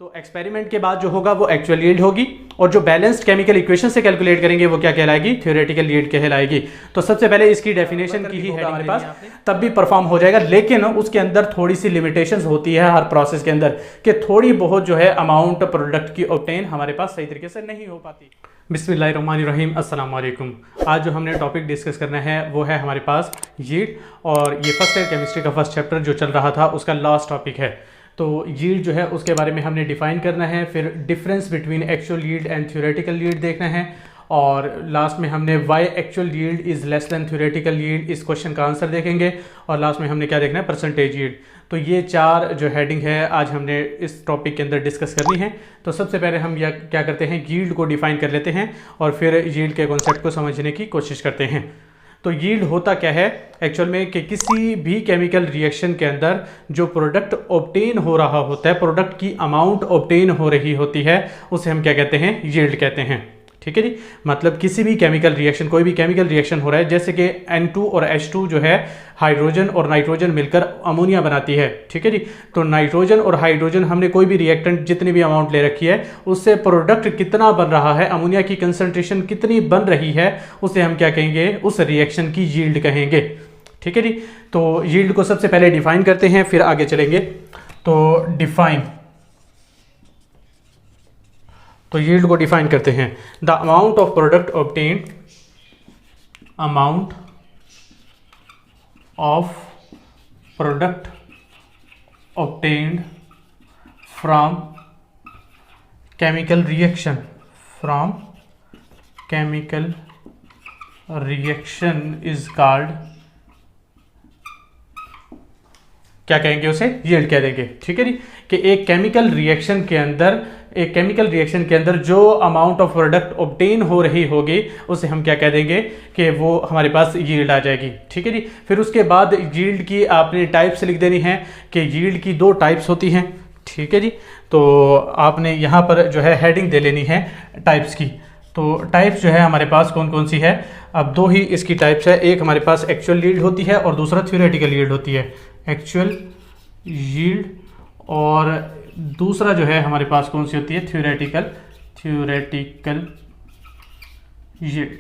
तो एक्सपेरिमेंट के बाद जो होगा वो एक्चुअल यील्ड होगी और जो बैलेंस्ड केमिकल इक्वेशन से कैलकुलेट करेंगे वो क्या कहलाएगी, थ्योरेटिकल यील्ड कहलाएगी। तो सबसे पहले इसकी डेफिनेशन की ही हमारे पास तब भी परफॉर्म हो जाएगा, लेकिन उसके अंदर थोड़ी सी लिमिटेशंस होती है हर प्रोसेस के अंदर कि थोड़ी बहुत जो है अमाउंट प्रोडक्ट की ऑब्टेन हमारे पास सही तरीके से नहीं हो पाती। बिस्मिल्लाहिर्रहमानिर्रहीम, अस्सलाम वालेकुम। आज जो हमने टॉपिक डिस्कस करना है वो है हमारे पास यील्ड, और ये फर्स्ट ईयर केमिस्ट्री का फर्स्ट चैप्टर जो चल रहा था उसका लास्ट टॉपिक है। तो यील्ड जो है उसके बारे में हमने डिफाइन करना है, फिर difference between actual yield and theoretical yield देखना है, और लास्ट में हमने why actual yield is less than theoretical yield, इस क्वेश्चन का आंसर देखेंगे, और लास्ट में हमने क्या देखना है, परसेंटेज यील्ड। तो ये चार जो हेडिंग है आज हमने इस टॉपिक के अंदर डिस्कस करनी है। तो सबसे पहले हम यह क्या करते हैं, यील्ड को डिफाइन कर लेते हैं और फिर यील्ड के कॉन्सेप्ट को समझने की कोशिश करते हैं। तो यील्ड होता क्या है एक्चुअल में कि किसी भी केमिकल रिएक्शन के अंदर जो प्रोडक्ट ऑब्टेन हो रहा होता है, प्रोडक्ट की अमाउंट ऑब्टेन हो रही होती है, उसे हम क्या कहते हैं, यील्ड कहते हैं। ठीक है जी, मतलब किसी भी केमिकल रिएक्शन, कोई भी केमिकल रिएक्शन हो रहा है, जैसे कि N2 और H2 जो है हाइड्रोजन और नाइट्रोजन मिलकर अमोनिया बनाती है। ठीक है जी, तो नाइट्रोजन और हाइड्रोजन हमने कोई भी रिएक्टेंट जितनी भी अमाउंट ले रखी है उससे प्रोडक्ट कितना बन रहा है, अमोनिया की कंसंट्रेशन कितनी बन रही है, उसे हम क्या कहेंगे, उस रिएक्शन की यील्ड कहेंगे। ठीक है जी, तो यील्ड को सबसे पहले डिफाइन करते हैं फिर आगे चलेंगे। तो यील्ड को डिफाइन करते हैं, the amount of product obtained, amount of product obtained from chemical reaction, is called, क्या कहेंगे, उसे यील्ड कह देंगे। ठीक है जी, कि एक केमिकल रिएक्शन के अंदर जो अमाउंट ऑफ प्रोडक्ट ऑब्टेन हो रही होगी उसे हम क्या कह देंगे कि वो हमारे पास यील्ड आ जाएगी। ठीक है जी, फिर उसके बाद यील्ड की आपने टाइप्स लिख देनी है कि यील्ड की दो टाइप्स होती हैं। ठीक है जी, तो आपने यहाँ पर जो है हेडिंग दे लेनी है टाइप्स की। तो टाइप्स जो है हमारे पास कौन कौन सी है, अब दो ही इसकी टाइप्स है, एक हमारे पास एक्चुअल यील्ड होती है और दूसरा थ्योरेटिकल यील्ड होती है। एक्चुअल यील्ड और दूसरा जो है हमारे पास कौन सी होती है, थ्योरेटिकल यील्ड।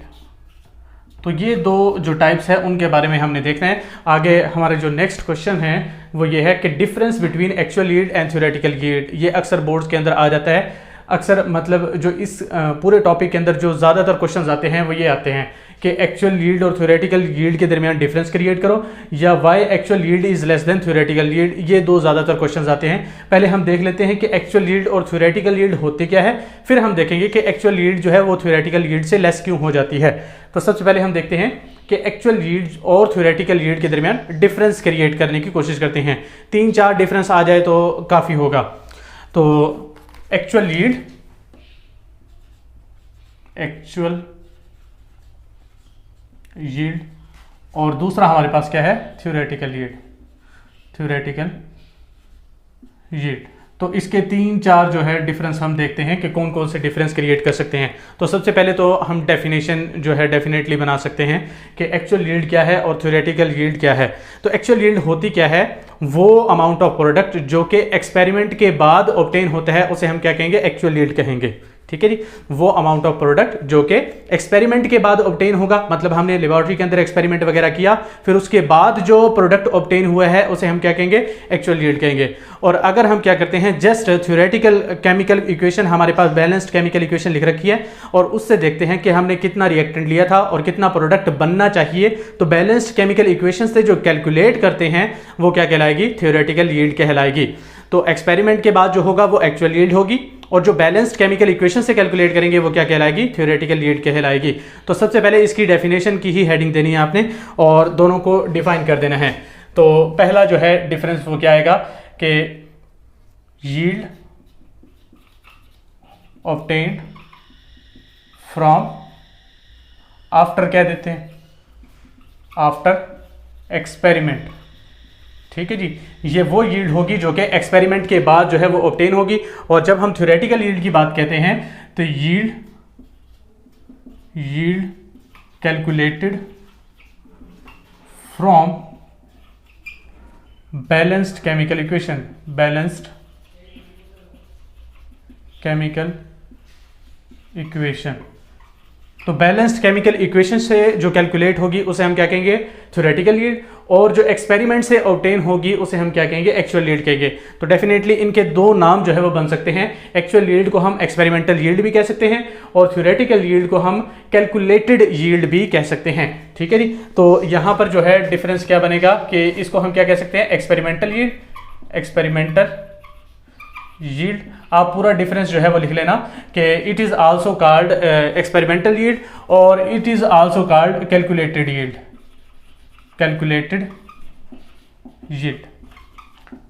तो ये दो जो टाइप्स है उनके बारे में हमने देखना है। आगे हमारे जो नेक्स्ट क्वेश्चन है वो ये है कि difference between actual yield and theoretical yield, ये अक्सर बोर्ड्स के अंदर आ जाता है। अक्सर मतलब जो इस पूरे टॉपिक के अंदर जो ज़्यादातर क्वेश्चंस आते हैं वो ये आते हैं कि एक्चुअल यील्ड और थ्योरेटिकल यील्ड के दरमियान डिफरेंस क्रिएट करो, या why actual yield is less than theoretical yield. ये दो ज़्यादातर क्वेश्चंस आते हैं। पहले हम देख लेते हैं कि एक्चुअल यील्ड और थ्योरेटिकल यील्ड होते क्या है, फिर हम देखेंगे कि एक्चुअल यील्ड जो है वो थ्योरेटिकल यील्ड से लेस क्यों हो जाती है। तो सबसे पहले हम देखते हैं कि एक्चुअल यील्ड और थ्योरेटिकल यील्ड के दरमियान डिफरेंस क्रिएट करने की कोशिश करते हैं। 3-4 डिफरेंस आ जाए तो काफ़ी होगा। तो एक्चुअल यील्ड और दूसरा हमारे पास क्या है, थ्योरेटिकल यील्ड। तो इसके 3-4 जो है डिफरेंस हम देखते हैं कि कौन कौन से डिफरेंस क्रिएट कर सकते हैं। तो सबसे पहले तो हम डेफिनेशन जो है डेफिनेटली बना सकते हैं कि एक्चुअल यील्ड क्या है और थ्योरेटिकल यील्ड क्या है। तो एक्चुअल यील्ड होती क्या है, वो अमाउंट ऑफ प्रोडक्ट जो कि एक्सपेरिमेंट के बाद ऑब्टेन होता है उसे हम क्या कहेंगे, एक्चुअल यील्ड कहेंगे। ठीक है जी, वो अमाउंट ऑफ प्रोडक्ट जो कि एक्सपेरिमेंट के बाद ऑब्टेन होगा, मतलब हमने लेबोरेटरी के अंदर एक्सपेरिमेंट वगैरह किया, फिर उसके बाद जो प्रोडक्ट ऑब्टेन हुआ है उसे हम क्या कहेंगे, एक्चुअल यील्ड कहेंगे। और अगर हम क्या करते हैं, जस्ट थ्योरेटिकल केमिकल इक्वेशन, हमारे पास बैलेंस्ड केमिकल इक्वेशन लिख रखी है और उससे देखते हैं कि हमने कितना रिएक्टेंट लिया था और कितना प्रोडक्ट बनना चाहिए, तो बैलेंस्ड केमिकल इक्वेशन से जो कैलकुलेट करते हैं वो क्या कहलाएगी, थ्योरेटिकल यील्ड कहलाएगी। तो एक्सपेरिमेंट के बाद जो होगा वो एक्चुअल यील्ड होगी, और जो बैलेंस्ड केमिकल इक्वेशन से कैलकुलेट करेंगे वो क्या कहलाएगी, थ्योरेटिकल यील्ड कहलाएगी। तो सबसे पहले इसकी डेफिनेशन की ही हेडिंग देनी है आपने और दोनों को डिफाइन कर देना है। तो पहला जो है डिफरेंस वो क्या आएगा कि यील्ड ऑब्टेन्ड फ्रॉम, आफ्टर क्या देते हैं, आफ्टर एक्सपेरिमेंट। ठीक है जी, ये वो यील्ड होगी जो कि एक्सपेरिमेंट के बाद जो है वो ऑब्टेन होगी। और जब हम थ्योरेटिकल यील्ड की बात कहते हैं तो yield calculated from balanced chemical equation, chemical equation. तो बैलेंस्ड केमिकल इक्वेशन से जो कैलकुलेट होगी उसे हम क्या कहेंगे, थ्योरेटिकल यील्ड, और जो एक्सपेरिमेंट से ऑब्टेन होगी उसे हम क्या कहेंगे, एक्चुअल यील्ड कहेंगे। तो डेफिनेटली इनके दो नाम जो है वो बन सकते हैं। एक्चुअल यील्ड को हम एक्सपेरिमेंटल यील्ड भी कह सकते हैं और थ्योरेटिकल यील्ड को हम कैलकुलेटेड यील्ड भी कह सकते हैं। ठीक है जी। तो यहाँ पर जो है डिफरेंस क्या बनेगा कि इसको हम क्या कह सकते हैं, एक्सपेरिमेंटल यील्ड, एक्सपेरिमेंटल यील्ड। आप पूरा डिफरेंस जो है वो लिख लेना कि it is also called experimental yield और it is also called calculated yield, calculated yield.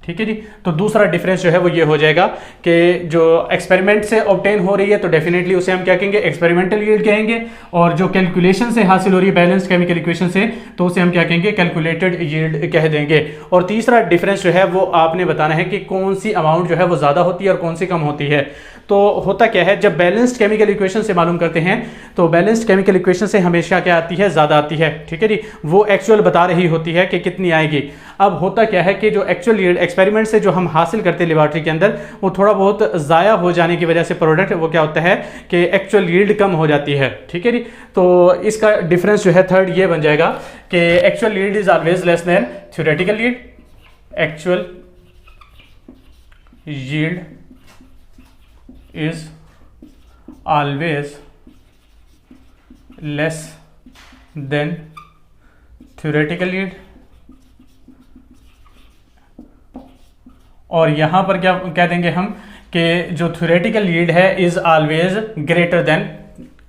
ठीक है जी। तो दूसरा डिफरेंस जो है वो ये हो जाएगा कि जो एक्सपेरिमेंट से ऑब्टेन हो रही है तो डेफिनेटली उसे हम क्या कहेंगे, एक्सपेरिमेंटल यील्ड कहेंगे, और जो कैलकुलेशन से हासिल हो रही है बैलेंस्ड केमिकल इक्वेशन से तो उसे हम क्या कहेंगे, कैलकुलेटेड यील्ड कह देंगे। और तीसरा डिफरेंस जो है वो आपने बताना है कि कौन सी अमाउंट जो है वो ज़्यादा होती है और कौन सी कम होती है। तो होता क्या है, जब बैलेंस्ड केमिकल इक्वेशन से मालूम करते हैं तो बैलेंस्ड केमिकल इक्वेशन से हमेशा क्या आती है, ज़्यादा आती है। ठीक है जी। वो एक्चुअल बता रही होती है कि कितनी आएगी। अब होता क्या है कि जो एक्चुअल यील्ड एक्सपेरिमेंट से जो हम हासिल करते हैं लेबॉरेटरी के अंदर, वो थोड़ा बहुत ज़ाया हो जाने की वजह से प्रोडक्ट वो क्या होता है कि एक्चुअल यील्ड कम हो जाती है। ठीक है जी। तो इसका डिफरेंस जो है थर्ड ये बन जाएगा कि actual yield is always less than theoretical yield, actual yield is always less than theoretical yield। और यहां पर क्या कह देंगे हम कि जो थ्योरेटिकल यील्ड है is always greater than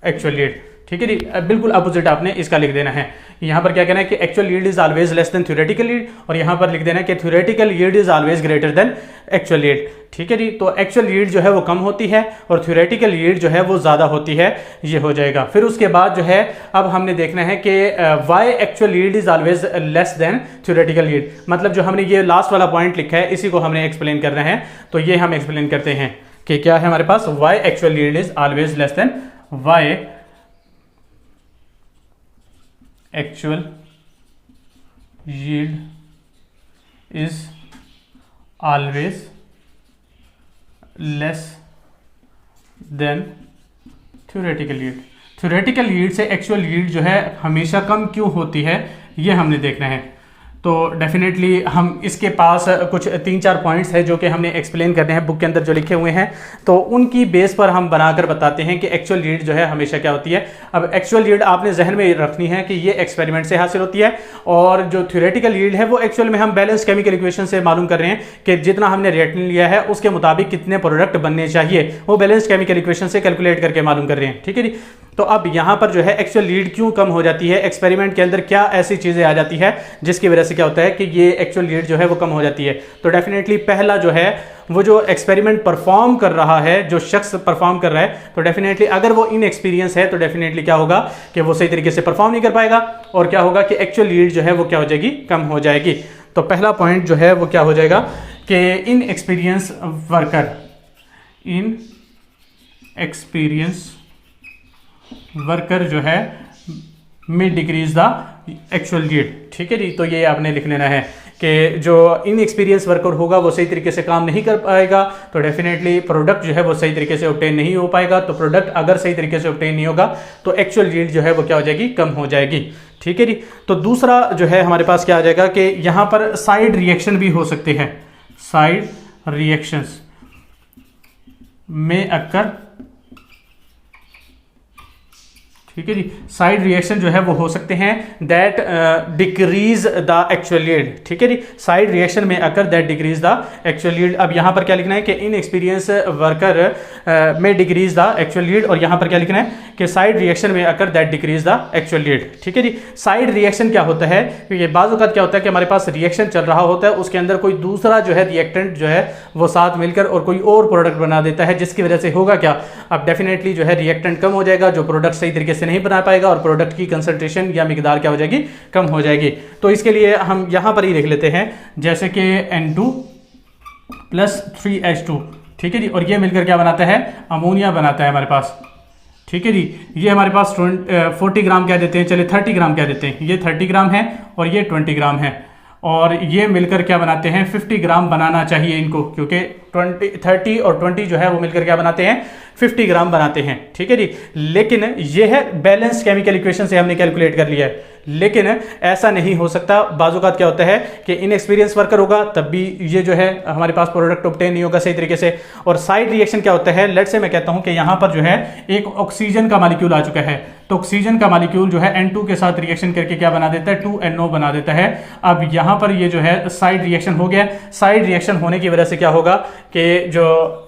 actual yield. ठीक है जी। बिल्कुल अपोजिट आपने इसका लिख देना है। यहाँ पर क्या कहना है कि actual yield is always less than theoretical yield, और यहाँ पर लिख देना है कि theoretical yield is always greater than actual yield. ठीक है जी। तो एक्चुअल यील्ड जो है वो कम होती है और थ्योरेटिकल यील्ड जो है वो ज़्यादा होती है, ये हो जाएगा। फिर उसके बाद जो है अब हमने देखना है कि why actual yield is always less than theoretical yield. मतलब जो हमने ये लास्ट वाला पॉइंट लिखा है इसी को हमने एक्सप्लेन करना है। तो ये हम एक्सप्लेन करते हैं कि क्या है हमारे पास, why actual yield is always less than, why actual yield is always less than theoretical yield। theoretical yield से actual yield जो है हमेशा कम क्यों होती है ये हमने देखना है। तो डेफिनेटली हम इसके पास कुछ 3-4 पॉइंट्स है जो कि हमने एक्सप्लेन करने हैं बुक के अंदर जो लिखे हुए हैं, तो उनकी बेस पर हम बनाकर बताते हैं कि एक्चुअल यील्ड जो है हमेशा क्या होती है। अब एक्चुअल यील्ड आपने जहन में रखनी है कि ये एक्सपेरिमेंट से हासिल होती है, और जो थ्योरेटिकल यील्ड है वो एक्चुअल में हम बैलेंस केमिकल इक्वेशन से मालूम कर रहे हैं कि जितना हमने रिएक्टेंट लिया है उसके मुताबिक कितने प्रोडक्ट बनने चाहिए, वो बैलेंस केमिकल इक्वेशन से कैलकुलेट करके मालूम कर रहे हैं। ठीक है जी। तो अब यहाँ पर जो है एक्चुअल यील्ड क्यों कम हो जाती है, एक्सपेरिमेंट के अंदर क्या ऐसी चीज़ें आ जाती है जिसकी वजह से क्या होता है कि ये एक्चुअल यील्ड जो है वो कम हो जाती है। तो डेफिनेटली पहला जो है वो जो एक्सपेरिमेंट परफॉर्म कर रहा है, जो शख्स परफॉर्म कर रहा है, तो डेफिनेटली अगर वो इनएक्सपीरियंस है तो डेफिनेटली क्या होगा कि वो सही तरीके से परफॉर्म नहीं कर पाएगा, और क्या होगा कि एक्चुअल यील्ड जो है वो क्या हो जाएगी, कम हो जाएगी। तो पहला पॉइंट जो है वो क्या हो जाएगा कि इन एक्सपीरियंस वर्कर, इन एक्सपीरियंस वर्कर जो है में डिक्रीज द एक्चुअल यील्ड। ठीक है जी। तो ये आपने लिख लेना है कि जो इनएक्सपीरियंस वर्कर होगा वो सही तरीके से काम नहीं कर पाएगा, तो डेफिनेटली प्रोडक्ट जो है वो सही तरीके से ऑब्टेन नहीं हो पाएगा। तो प्रोडक्ट अगर सही तरीके से ऑब्टेन नहीं होगा तो एक्चुअल यील्ड जो है वो क्या हो जाएगी, कम हो जाएगी। ठीक है जी। तो दूसरा जो है हमारे पास क्या आ जाएगा कि यहाँ पर साइड रिएक्शन भी हो सकते हैं, साइड रिएक्शंस में अक्कर। ठीक है जी। साइड रिएक्शन जो है वो हो सकते हैं that decrease the actual yield. ठीक है जी। साइड रिएक्शन में occur that decrease the actual yield. अब यहाँ पर क्या लिखना है कि इन एक्सपीरियंस वर्कर में डिक्रीज द एक्चुअल यील्ड, और यहाँ पर क्या लिखना है कि साइड रिएक्शन में occur that decrease the actual yield. ठीक है जी। साइड रिएक्शन क्या होता है, क्योंकि बाज़ औक़ात क्या होता है कि हमारे पास रिएक्शन चल रहा होता है, उसके अंदर कोई दूसरा जो है रिएक्टेंट जो है वो साथ मिलकर और कोई और प्रोडक्ट बना देता है, जिसकी वजह से होगा क्या, अब डेफिनेटली जो है रिएक्टेंट कम हो जाएगा, जो प्रोडक्ट सही तरीके से नहीं बना पाएगा और प्रोडक्ट की कंसंट्रेशन या मिकदार क्या हो जाएगी, कम हो जाएगी। तो इसके लिए हम यहां पर ही लिख लेते हैं जैसे कि N2 + 3H2। ठीक है जी। और ये मिलकर क्या बनाता है, अमोनिया बनाता है हमारे पास। ठीक है जी। ये हमारे पास 40 ग्राम क्या देते हैं, चलिए 30 ग्राम क्या देते हैं, ये 30 ग्राम है और ये 20 ग्राम है। और ये मिलकर क्या बनाते हैं 50 ग्राम बनाना चाहिए इनको, क्योंकि 30 और 20 जो है वो मिलकर क्या बनाते हैं 50 ग्राम बनाते हैं। ठीक है जी, लेकिन ये है बैलेंस केमिकल इक्वेशन से हमने कैलकुलेट कर लिया है, लेकिन ऐसा नहीं हो सकता। बाज़-औक़ात क्या होता है कि इनएक्सपीरियंस वर्कर होगा तब भी ये जो है हमारे पास प्रोडक्ट ऑब्टेन नहीं होगा सही तरीके से। और साइड रिएक्शन क्या होता है, लेट से मैं कहता हूं कि यहां पर जो है एक ऑक्सीजन का मॉलिक्यूल आ चुका है, तो ऑक्सीजन का मॉलिक्यूल जो है N2 के साथ रिएक्शन करके क्या बना देता है 2NO बना देता है। अब यहां पर ये जो है साइड रिएक्शन हो गया। साइड रिएक्शन होने की वजह से क्या होगा कि जो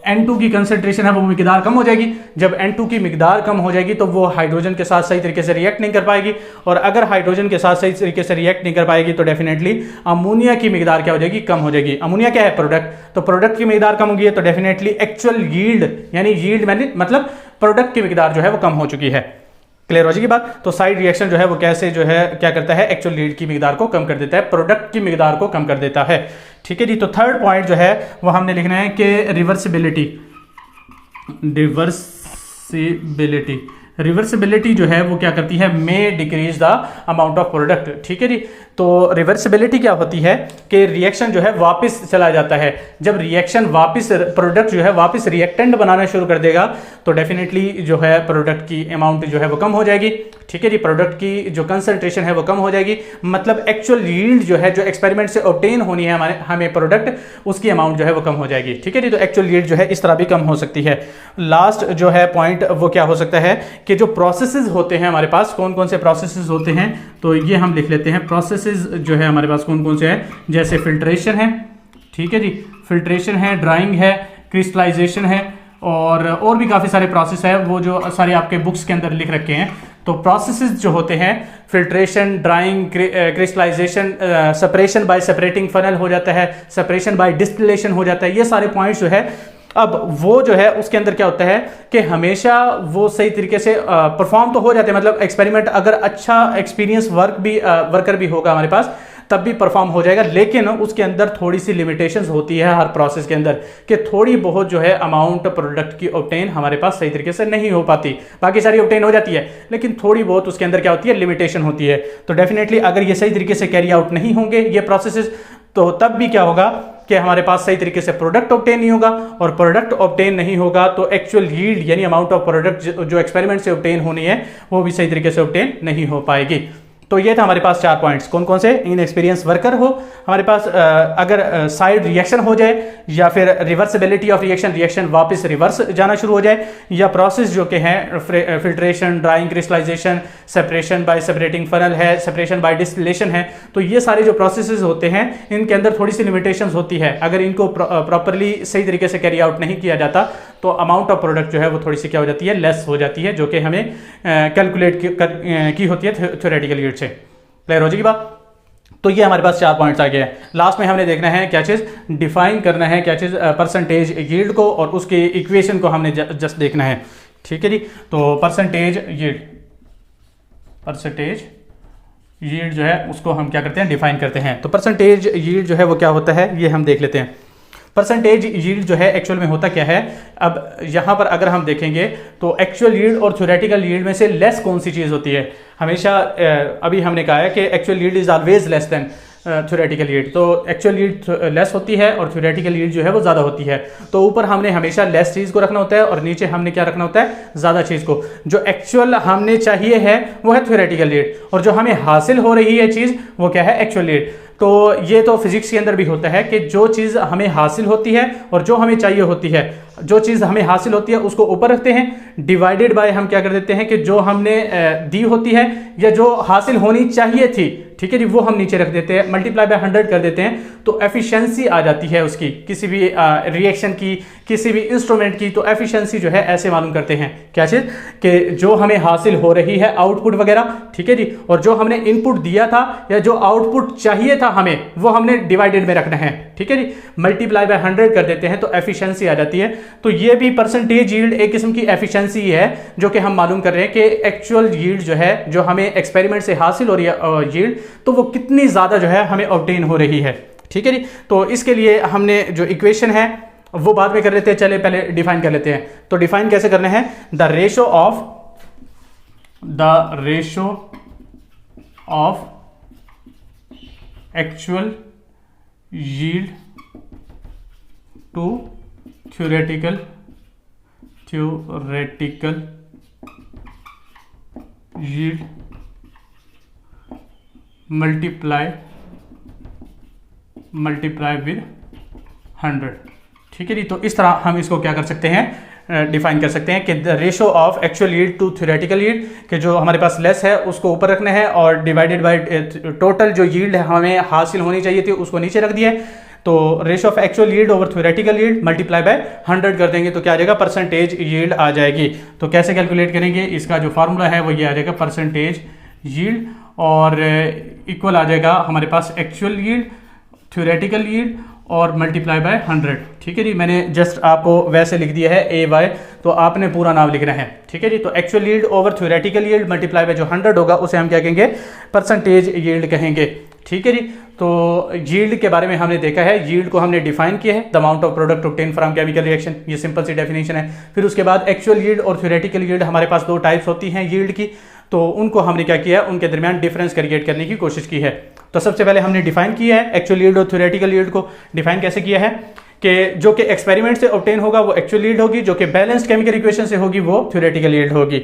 N2 की कंसंट्रेशन है वो मिकदार कम हो जाएगी। जब N2 की मिकदार कम हो जाएगी तो वो हाइड्रोजन के साथ सही तरीके से रिएक्ट नहीं कर पाएगी, और अगर हाइड्रोजन के साथ सही तरीके से रिएक्ट नहीं कर पाएगी तो डेफिनेटली अमोनिया की मिकदार क्या हो जाएगी, कम हो जाएगी। अमोनिया क्या है, प्रोडक्ट, तो प्रोडक्ट की मिकदार कम होगी तो डेफिनेटली एक्चुअल यील्ड, यानी यील्ड मतलब प्रोडक्ट की मिकदार जो है वो कम हो चुकी है। क्लियर हो जाएगी बात। तो साइड रिएक्शन जो है वो कैसे जो है क्या करता है, एक्चुअल यील्ड की मिकदार को कम कर देता है, प्रोडक्ट की मिकदार को कम कर देता है। ठीक है जी, तो थर्ड पॉइंट जो है वो हमने लिखना है कि रिवर्सिबिलिटी जो है वो क्या करती है, may decrease the amount of product. ठीक है जी, तो रिवर्सिबिलिटी क्या होती है कि रिएक्शन जो है वापस चला जाता है। जब रिएक्शन वापस, प्रोडक्ट जो है वापस रिएक्टेंट बनाना शुरू कर देगा तो डेफिनेटली जो है प्रोडक्ट की अमाउंट जो है वो कम हो जाएगी। ठीक है जी, प्रोडक्ट की जो कंसंट्रेशन है वो कम हो जाएगी, मतलब एक्चुअल यील्ड जो है जो एक्सपेरिमेंट से ऑब्टेन होनी है हमें प्रोडक्ट, उसकी अमाउंट जो है वो कम हो जाएगी। ठीक है जी, तो एक्चुअल यील्ड जो है इस तरह भी कम हो सकती है। लास्ट जो है पॉइंट वो क्या हो सकता है कि जो प्रोसेसेस होते हैं हमारे पास, कौन कौन से प्रोसेसेस होते हैं, तो ये हम लिख लेते हैं। प्रोसेसेस जो है हमारे पास कौन कौन से हैं, जैसे फिल्ट्रेशन है, ठीक है जी, फिल्ट्रेशन है, ड्राइंग है, क्रिस्टलाइजेशन है, और भी काफ़ी सारे प्रोसेस है, वो जो सारे आपके बुक्स के अंदर लिख रखे हैं। तो प्रोसेसेस जो होते हैं, filtration, drying, crystallisation, separation by separating funnel हो जाता है, सेपरेशन बाय डिस्टिलेशन हो जाता है, ये सारे पॉइंट्स जो है, अब वो जो है उसके अंदर क्या होता है कि हमेशा वो सही तरीके से परफॉर्म तो हो जाते हैं, मतलब एक्सपेरिमेंट अगर अच्छा एक्सपीरियंस वर्कर भी होगा हमारे पास तब भी परफॉर्म हो जाएगा, लेकिन उसके अंदर थोड़ी सी लिमिटेशंस होती है हर प्रोसेस के अंदर कि थोड़ी बहुत जो है अमाउंट प्रोडक्ट की ऑब्टेन हमारे पास सही तरीके से नहीं हो पाती। बाकी सारी ऑब्टेन हो जाती है लेकिन थोड़ी बहुत उसके अंदर क्या होती है, लिमिटेशन होती है। तो डेफिनेटली अगर ये सही तरीके से कैरी आउट नहीं होंगे ये प्रोसेसेस, तो तब भी क्या होगा कि हमारे पास सही तरीके से प्रोडक्ट ऑब्टेन नहीं होगा, और प्रोडक्ट ऑब्टेन नहीं होगा तो एक्चुअल यील्ड यानी अमाउंट ऑफ प्रोडक्ट जो एक्सपेरिमेंट से ऑब्टेन होनी है वो भी सही तरीके से ऑब्टेन नहीं हो पाएगी। तो ये था हमारे पास 4 पॉइंट्स, कौन कौन से, इन एक्सपीरियंस वर्कर हो हमारे पास, अगर साइड रिएक्शन हो जाए, या फिर रिवर्सिबिलिटी ऑफ रिएक्शन वापस रिवर्स जाना शुरू हो जाए, या प्रोसेस जो के हैं filtration, drying, crystallisation, separation by separating funnel है, सेपरेशन बाय डिस्टिलेशन है, तो ये सारे जो प्रोसेसेस होते हैं इनके अंदर थोड़ी सी लिमिटेशंस होती है। अगर इनको प्रॉपरली सही तरीके से कैरी आउट नहीं किया जाता तो अमाउंट ऑफ प्रोडक्ट जो है वो थोड़ी सी क्या हो जाती है, लेस हो जाती है, जो कि हमें कैलकुलेट की होती है थ्योरेटिकल यील्ड से। क्लियर हो जाएगी बात। तो ये हमारे पास 4 पॉइंट्स आ गए हैं। लास्ट में हमने देखना है क्या चीज़, डिफाइन करना है क्या चीज़, परसेंटेज यील्ड को, और उसके इक्वेशन को हमने जस्ट देखना है। ठीक है जी, तो परसेंटेज यील्ड जो है उसको हम क्या करते हैं, डिफाइन करते हैं। तो परसेंटेज यील्ड जो है वो क्या होता है ये हम देख लेते हैं। परसेंटेज यील्ड जो है एक्चुअल में होता क्या है, अब यहाँ पर अगर हम देखेंगे तो एक्चुअल यील्ड और थ्योरेटिकल यील्ड में से लेस कौन सी चीज़ होती है, हमेशा अभी हमने कहा है कि actual yield is always less than theoretical yield, तो एक्चुअल यील्ड लेस होती है और थ्योरेटिकल यील्ड जो है वो ज़्यादा होती है। तो ऊपर हमने हमेशा लेस चीज़ को रखना होता है और नीचे हमने क्या रखना होता है, ज़्यादा चीज़ को। जो एक्चुअल हमने चाहिए है वो है थ्योरेटिकल यील्ड, और जो हमें हासिल हो रही है चीज़ वो क्या है, एक्चुअल यील्ड। तो ये तो फिजिक्स के अंदर भी होता है कि जो चीज़ हमें हासिल होती है और जो हमें चाहिए होती है, जो चीज़ हमें हासिल होती है उसको ऊपर रखते हैं, डिवाइडेड बाय हम क्या कर देते हैं कि जो हमने दी होती है या जो हासिल होनी चाहिए थी, ठीक है जी, वो हम नीचे रख देते हैं, मल्टीप्लाई बाय 100 कर देते हैं, तो एफिशिएंसी आ जाती है उसकी, किसी भी रिएक्शन की, किसी भी इंस्ट्रूमेंट की। तो एफिशिएंसी जो है ऐसे मालूम करते हैं, क्या चीज़, कि जो हमें हासिल हो रही है आउटपुट वगैरह, ठीक है जी, और जो हमने इनपुट दिया था या जो आउटपुट चाहिए था हमें, वो हमने डिवाइडेड में रखना है, ठीक है जी, मल्टीप्लाई बाय 100 कर देते हैं तो एफिशिएंसी आ जाती है। तो ये भी परसेंटेज यील्ड एक किस्म की एफिशिएंसी है जो कि हम मालूम कर रहे हैं कि एक्चुअल यील्ड जो है, जो हमें एक्सपेरिमेंट से हासिल हो रही है यील्ड, तो वो कितनी ज़्यादा जो है हमें ऑब्टेन हो रही है, ठीक है जी। तो इसके लिए हमने जो इक्वेशन है वो बाद में कर लेते हैं, चले पहले डिफाइन कर लेते हैं। तो डिफाइन कैसे करना है, the ratio of actual yield to theoretical yield multiply with 100। ठीक है जी। तो इस तरह हम इसको क्या कर सकते हैं, डिफाइन कर सकते हैं कि the ratio of actual yield to theoretical yield, कि जो हमारे पास लेस है उसको ऊपर रखना है और डिवाइडेड बाय टोटल जो यील्ड हमें हासिल होनी चाहिए थी उसको नीचे रख दिया है। तो ratio of actual yield over theoretical yield multiply by 100 कर देंगे तो क्या आ जाएगा, परसेंटेज यील्ड आ जाएगी। तो कैसे कैलकुलेट करेंगे, इसका जो फार्मूला है वो ये आ जाएगा परसेंटेज यील्ड, और इक्वल आ जाएगा हमारे पास एक्चुअल यील्ड, थ्योरेटिकल यील्ड और मल्टीप्लाई बाय 100। ठीक है जी। मैंने जस्ट आपको वैसे लिख दिया है ए वाई, तो आपने पूरा नाम लिखना है। ठीक है जी। तो actual yield over theoretical yield multiply by जो 100 होगा उसे हम क्या कहेंगे, परसेंटेज यील्ड कहेंगे। ठीक है जी। तो यील्ड के बारे में हमने देखा है, यील्ड को हमने डिफाइन किया है, the amount of product obtain from chemical reaction, ये सिंपल सी डेफिनेशन है। फिर उसके बाद एक्चुअल यील्ड और थ्योरेटिकल यील्ड, हमारे पास दो टाइप्स होती हैं यील्ड की, तो उनको हमने क्या किया है, उनके दरमियान डिफरेंस क्रिएट करने की कोशिश की है। तो सबसे पहले हमने डिफाइन किया है एक्चुअल यील्ड और थ्योरेटिकल यील्ड को। डिफाइन कैसे किया है कि जो कि एक्सपेरिमेंट से ऑब्टेन होगा वो एक्चुअल यील्ड होगी, जो कि बैलेंस्ड केमिकल इक्वेशन से होगी वो थ्योरेटिकल यील्ड होगी।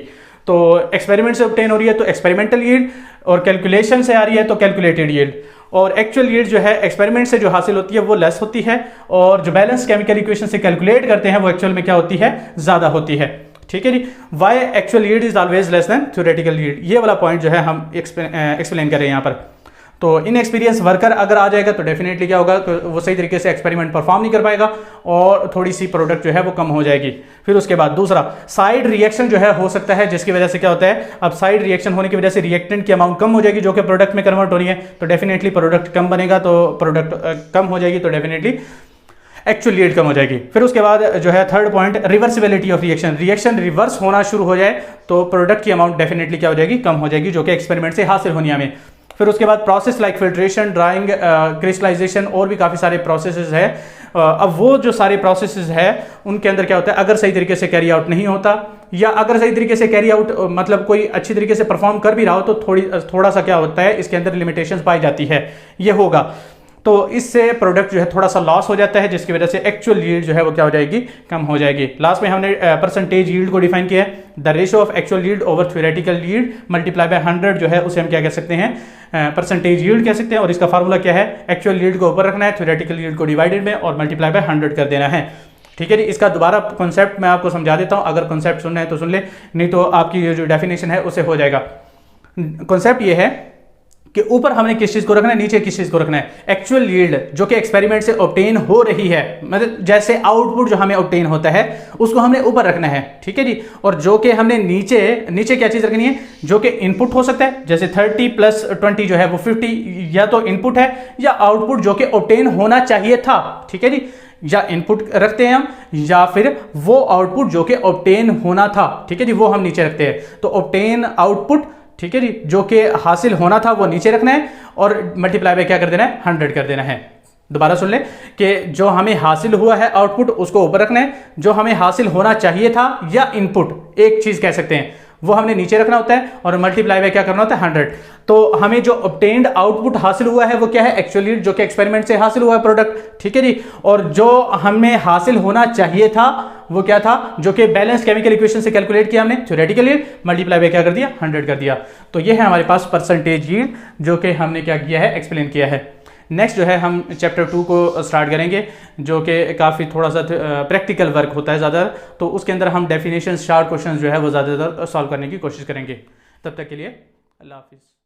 तो एक्सपेरिमेंट से ऑब्टेन हो रही है तो एक्सपेरिमेंटल यील्ड, और कैलकुलेशन से आ रही है तो कैलकुलेटेड यील्ड। और एक्चुअल यील्ड जो है एक्सपेरिमेंट से जो हासिल होती है वो लेस होती है, और जो बैलेंस केमिकल इक्वेशन से कैलकुलेट करते हैं वो एक्चुअल में क्या होती है, ज्यादा होती है। ठीक है जी। Why actual yield is always less than theoretical yield, ये वाला पॉइंट जो है हम एक्सप्लेन कर रहे हैं यहाँ पर। तो इनएक्सपीरियंस वर्कर अगर आ जाएगा तो डेफिनेटली क्या होगा, तो वो सही तरीके से एक्सपेरिमेंट परफॉर्म नहीं कर पाएगा और थोड़ी सी प्रोडक्ट जो है वो कम हो जाएगी। फिर उसके बाद दूसरा साइड रिएक्शन जो है हो सकता है, जिसकी वजह से क्या होता है, अब साइड रिएक्शन होने की वजह से रिएक्टेंट की अमाउंट कम हो जाएगी जो कि प्रोडक्ट में कन्वर्ट हो रही है, तो डेफिनेटली प्रोडक्ट कम बनेगा, तो प्रोडक्ट कम हो जाएगी तो डेफिनेटली एक्चुअल यील्ड कम हो जाएगी। फिर उसके बाद जो है third point, reversibility of reaction, reaction reverse होना शुरू हो जाए तो प्रोडक्ट की अमाउंट डेफिनेटली क्या हो जाएगी, कम हो जाएगी, जो कि एक्सपेरिमेंट से हासिल होनी है हमें। फिर उसके बाद process like filtration, drying, crystallisation और भी काफ़ी सारे प्रोसेसेस है। अब वो जो सारे प्रोसेसेस है उनके अंदर क्या होता है, अगर सही तरीके से कैरी आउट नहीं होता, या अगर सही तरीके से कैरी आउट मतलब कोई अच्छी तरीके से परफॉर्म कर भी रहा हो तो थोड़ा सा क्या होता है, इसके अंदर लिमिटेशंस पाई जाती है, ये होगा। तो इससे प्रोडक्ट जो है थोड़ा सा लॉस हो जाता है, जिसकी वजह से एक्चुअल यील्ड जो है वो क्या हो जाएगी, कम हो जाएगी। लास्ट में हमने परसेंटेज यील्ड को डिफाइन किया है, the ratio of actual yield over theoretical yield multiply by 100 जो है उसे हम क्या कह सकते हैं, परसेंटेज यील्ड कह सकते हैं। और इसका फार्मूला क्या है, एक्चुअल यील्ड को ऊपर रखना है, थ्योरेटिकल यील्ड को डिवाइडेड में और मल्टीप्लाई बाय 100 कर देना है। ठीक है जी। इसका दोबारा कॉन्सेप्ट मैं आपको समझा देता हूं, अगर कॉन्सेप्ट सुनना है तो सुन ले, नहीं तो आपकी ये जो डेफिनेशन है उसे हो जाएगा। कॉन्सेप्ट ये है कि ऊपर हमने किस चीज को रखना है, नीचे किस चीज को रखना है। एक्चुअल यील्ड जो कि एक्सपेरिमेंट से ऑब्टेन हो रही है, मतलब जैसे आउटपुट जो हमें ऑब्टेन होता है उसको हमने ऊपर रखना है। ठीक है जी। और जो कि हमने नीचे क्या चीज रखनी है, जो कि इनपुट हो सकता है, जैसे 30 + 20 जो है वो 50, या तो इनपुट है या आउटपुट जो कि ऑब्टेन होना चाहिए था। ठीक है जी। या इनपुट रखते हैं हम, या फिर वो आउटपुट जो कि ऑब्टेन होना था। ठीक है जी, वो हम नीचे रखते हैं। तो ऑब्टेन आउटपुट, ठीक है जी, जो कि हासिल होना था वो नीचे रखना है, और मल्टीप्लाई बाय क्या कर देना है, 100 कर देना है। दोबारा सुन ले कि जो हमें हासिल हुआ है आउटपुट उसको ऊपर रखना है, जो हमें हासिल होना चाहिए था या इनपुट एक चीज कह सकते हैं वो हमने नीचे रखना होता है, और मल्टीप्लाई बाय क्या करना होता है, 100। तो हमें जो ऑब्टेन्ड आउटपुट हासिल हुआ है वो क्या है, एक्चुअली जो कि एक्सपेरिमेंट से हासिल हुआ है प्रोडक्ट। ठीक है जी। और जो हमें हासिल होना चाहिए था वो क्या था, जो कि बैलेंस केमिकल इक्वेशन से कैलकुलेट किया हमने, थ्योरेटिकल यील्ड मल्टीप्लाई बाय क्या कर दिया, 100 कर दिया। तो ये है हमारे पास परसेंटेज यील्ड, जो कि हमने क्या किया है, एक्सप्लेन किया है। नेक्स्ट जो है हम चैप्टर 2 को स्टार्ट करेंगे, जो कि काफ़ी थोड़ा सा प्रैक्टिकल वर्क होता है ज़्यादा, तो उसके अंदर हम डेफिनेशन, शार्ट क्वेश्चन जो है वो ज़्यादातर सॉल्व करने की कोशिश करेंगे। तब तक के लिए अल्लाह हाफिज़।